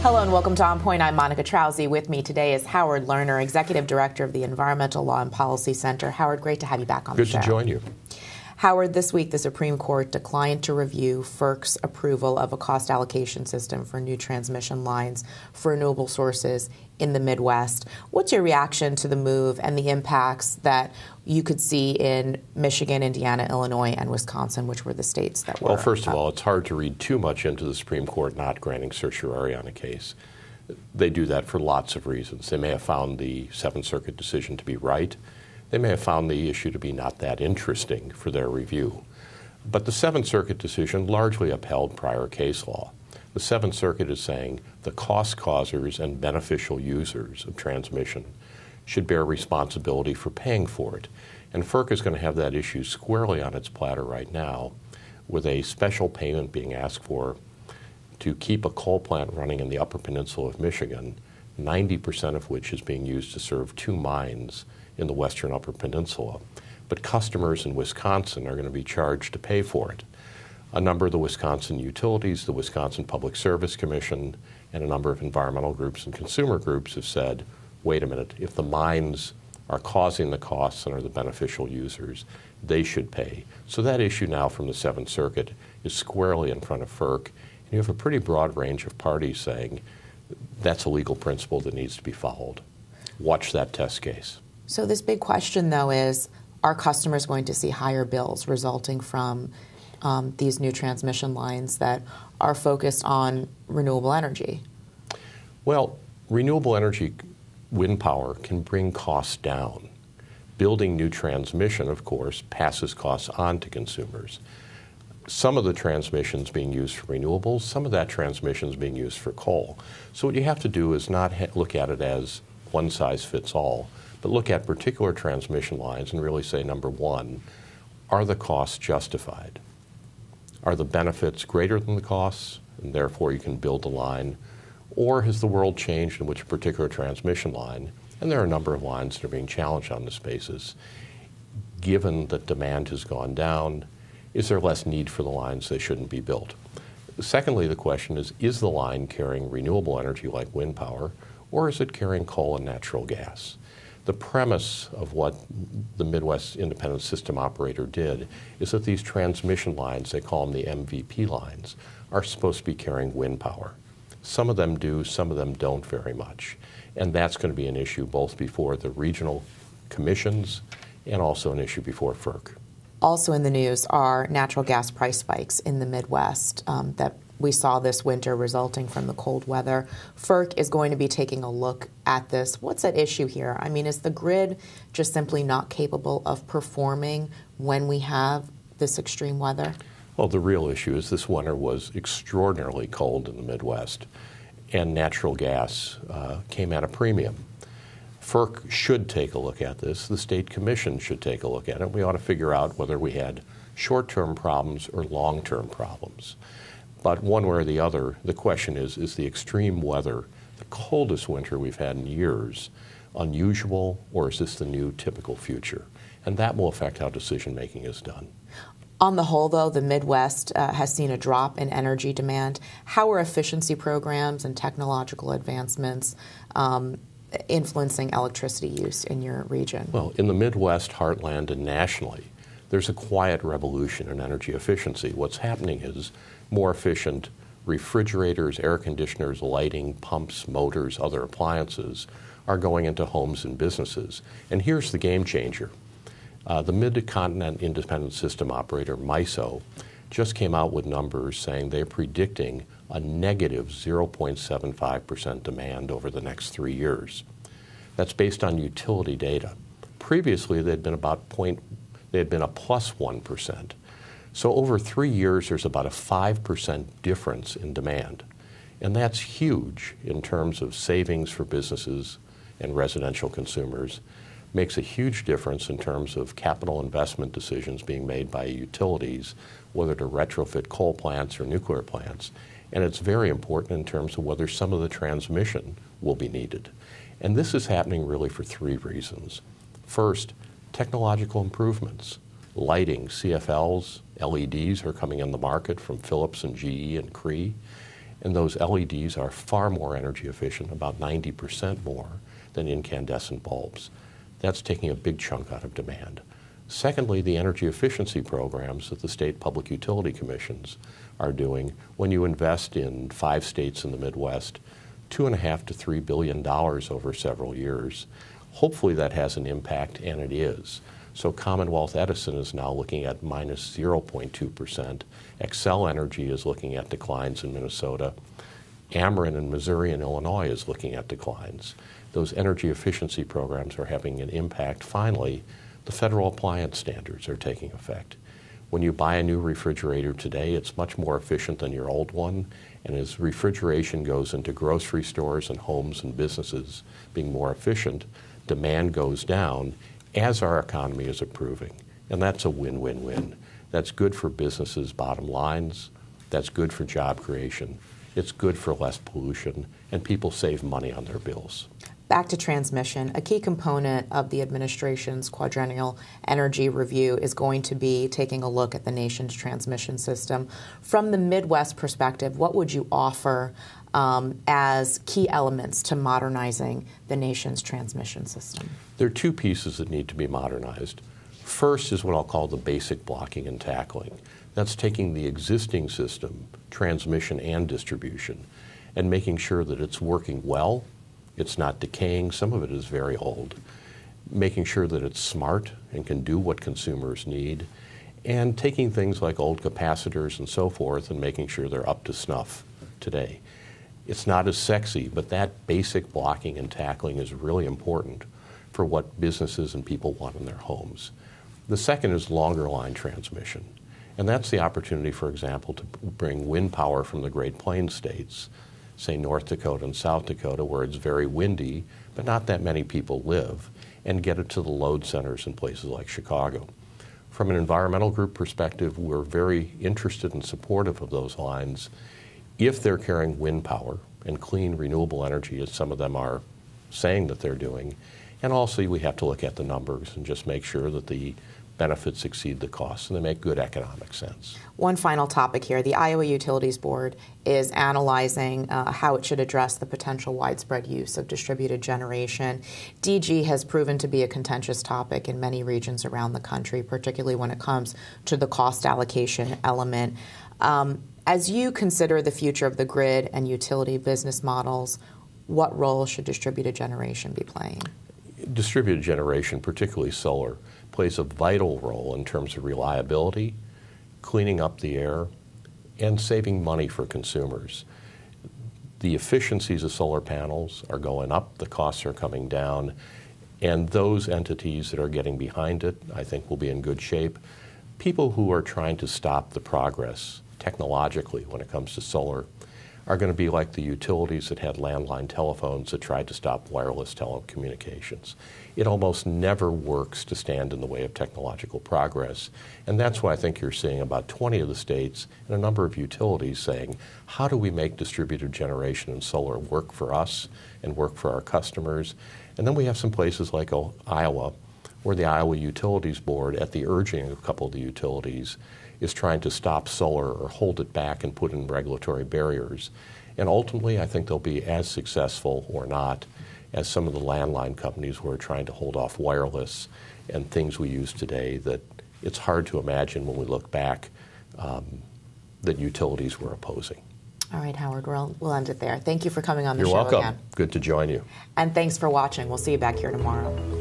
Hello and welcome to OnPoint. I'm Monica Trauzzi. With me today is Howard Lerner, Executive Director of the Environmental Law and Policy Center. Howard, great to have you back on the show. Good to join you. Howard, this week the Supreme Court declined to review FERC's approval of a cost allocation system for new transmission lines for renewable sources in the Midwest. What's your reaction to the move and the impacts that you could see in Michigan, Indiana, Illinois, and Wisconsin, which were the states that were? Well, first of all, it's hard to read too much into the Supreme Court not granting certiorari on a case. They do that for lots of reasons. They may have found the Seventh Circuit decision to be right. They may have found the issue to be not that interesting for their review. But the Seventh Circuit decision largely upheld prior case law. The Seventh Circuit is saying the cost causers and beneficial users of transmission should bear responsibility for paying for it. And FERC is going to have that issue squarely on its platter right now, with a special payment being asked for to keep a coal plant running in the Upper Peninsula of Michigan, 90% of which is being used to serve 2 mines in the western Upper Peninsula. But customers in Wisconsin are going to be charged to pay for it. A number of the Wisconsin utilities, the Wisconsin Public Service Commission, and a number of environmental groups and consumer groups have said, wait a minute, if the mines are causing the costs and are the beneficial users, they should pay. So that issue now from the Seventh Circuit is squarely in front of FERC. And you have a pretty broad range of parties saying that's a legal principle that needs to be followed. Watch that test case. So this big question, though, is are customers going to see higher bills resulting from these new transmission lines that are focused on renewable energy? Well, renewable energy, wind power, can bring costs down. Building new transmission, of course, passes costs on to consumers. Some of the transmission is being used for renewables, some of that transmission is being used for coal. So what you have to do is not look at it as one size fits all, but look at particular transmission lines and really say, number one, are the costs justified? Are the benefits greater than the costs, and therefore you can build a line? Or has the world changed in which a particular transmission line, and there are a number of lines that are being challenged on this basis, given that demand has gone down, is there less need for the lines? They shouldn't be built. Secondly, the question is the line carrying renewable energy like wind power, or is it carrying coal and natural gas? The premise of what the Midwest Independent System Operator did is that these transmission lines, they call them the MVP lines, are supposed to be carrying wind power. Some of them do, some of them don't very much. And that's going to be an issue both before the regional commissions and also an issue before FERC. Also in the news are natural gas price spikes in the Midwest that we saw this winter resulting from the cold weather. FERC is going to be taking a look at this. What's at issue here? I mean, is the grid just simply not capable of performing when we have this extreme weather? Well, the real issue is this winter was extraordinarily cold in the Midwest, and natural gas came at a premium. FERC should take a look at this. The State Commission should take a look at it. We ought to figure out whether we had short-term problems or long-term problems. But one way or the other, the question is the extreme weather, the coldest winter we've had in years, unusual, or is this the new typical future? And that will affect how decision-making is done. On the whole, though, the Midwest has seen a drop in energy demand. How are efficiency programs and technological advancements influencing electricity use in your region? Well, in the Midwest, heartland, and nationally, there's a quiet revolution in energy efficiency. What's happening is more efficient refrigerators, air conditioners, lighting, pumps, motors, other appliances are going into homes and businesses. And here's the game changer. The Mid-Continent Independent System Operator, MISO, just came out with numbers saying they're predicting a negative 0.75% demand over the next 3 years. That's based on utility data. Previously, they'd been a plus 1%. So over 3 years, there's about a 5% difference in demand. And that's huge in terms of savings for businesses and residential consumers. Makes a huge difference in terms of capital investment decisions being made by utilities, whether to retrofit coal plants or nuclear plants. And it's very important in terms of whether some of the transmission will be needed. And this is happening really for 3 reasons. First, technological improvements. Lighting, CFLs, LEDs are coming on the market from Philips and GE and Cree. And those LEDs are far more energy efficient, about 90% more than incandescent bulbs. That's taking a big chunk out of demand. Secondly, the energy efficiency programs that the state public utility commissions are doing. When you invest in 5 states in the Midwest, $2.5 to $3 billion over several years, hopefully that has an impact, and it is. So Commonwealth Edison is now looking at minus 0.2%. Xcel Energy is looking at declines in Minnesota. Ameren in Missouri and Illinois is looking at declines. Those energy efficiency programs are having an impact. Finally, the federal appliance standards are taking effect. When you buy a new refrigerator today, it's much more efficient than your old one. And as refrigeration goes into grocery stores and homes and businesses being more efficient, demand goes down as our economy is improving. And that's a win-win-win. That's good for businesses' bottom lines. That's good for job creation. It's good for less pollution, and people save money on their bills. Back to transmission. A key component of the administration's quadrennial energy review is going to be taking a look at the nation's transmission system. From the Midwest perspective, what would you offer as key elements to modernizing the nation's transmission system? There are 2 pieces that need to be modernized. First is what I'll call the basic blocking and tackling. That's taking the existing system, transmission and distribution, and making sure that it's working well, it's not decaying, some of it is very old, making sure that it's smart and can do what consumers need, and taking things like old capacitors and so forth and making sure they're up to snuff today. It's not as sexy, but that basic blocking and tackling is really important for what businesses and people want in their homes. The second is longer line transmission. And that's the opportunity, for example, to bring wind power from the Great Plains states, say North Dakota and South Dakota, where it's very windy, but not that many people live, and get it to the load centers in places like Chicago. From an environmental group perspective, we're very interested and supportive of those lines if they're carrying wind power and clean renewable energy, as some of them are saying that they're doing. And also we have to look at the numbers and just make sure that the benefits exceed the costs and they make good economic sense. One final topic here. The Iowa Utilities Board is analyzing how it should address the potential widespread use of distributed generation. DG has proven to be a contentious topic in many regions around the country, particularly when it comes to the cost allocation element. As you consider the future of the grid and utility business models, what role should distributed generation be playing? Distributed generation, particularly solar, plays a vital role in terms of reliability, cleaning up the air, and saving money for consumers. The efficiencies of solar panels are going up, the costs are coming down, and those entities that are getting behind it, I think, will be in good shape. People who are trying to stop the progress technologically when it comes to solar are going to be like the utilities that had landline telephones that tried to stop wireless telecommunications. It almost never works to stand in the way of technological progress. And that's why I think you're seeing about 20 of the states and a number of utilities saying, how do we make distributed generation and solar work for us and work for our customers? And then we have some places like Iowa, where the Iowa Utilities Board, at the urging of a couple of the utilities, is trying to stop solar or hold it back and put in regulatory barriers. And ultimately, I think they'll be as successful or not as some of the landline companies who are trying to hold off wireless and things we use today that it's hard to imagine when we look back that utilities were opposing. All right, Howard, we'll end it there. Thank you for coming on the show again. You're welcome. Again. Good to join you. And thanks for watching. We'll see you back here tomorrow.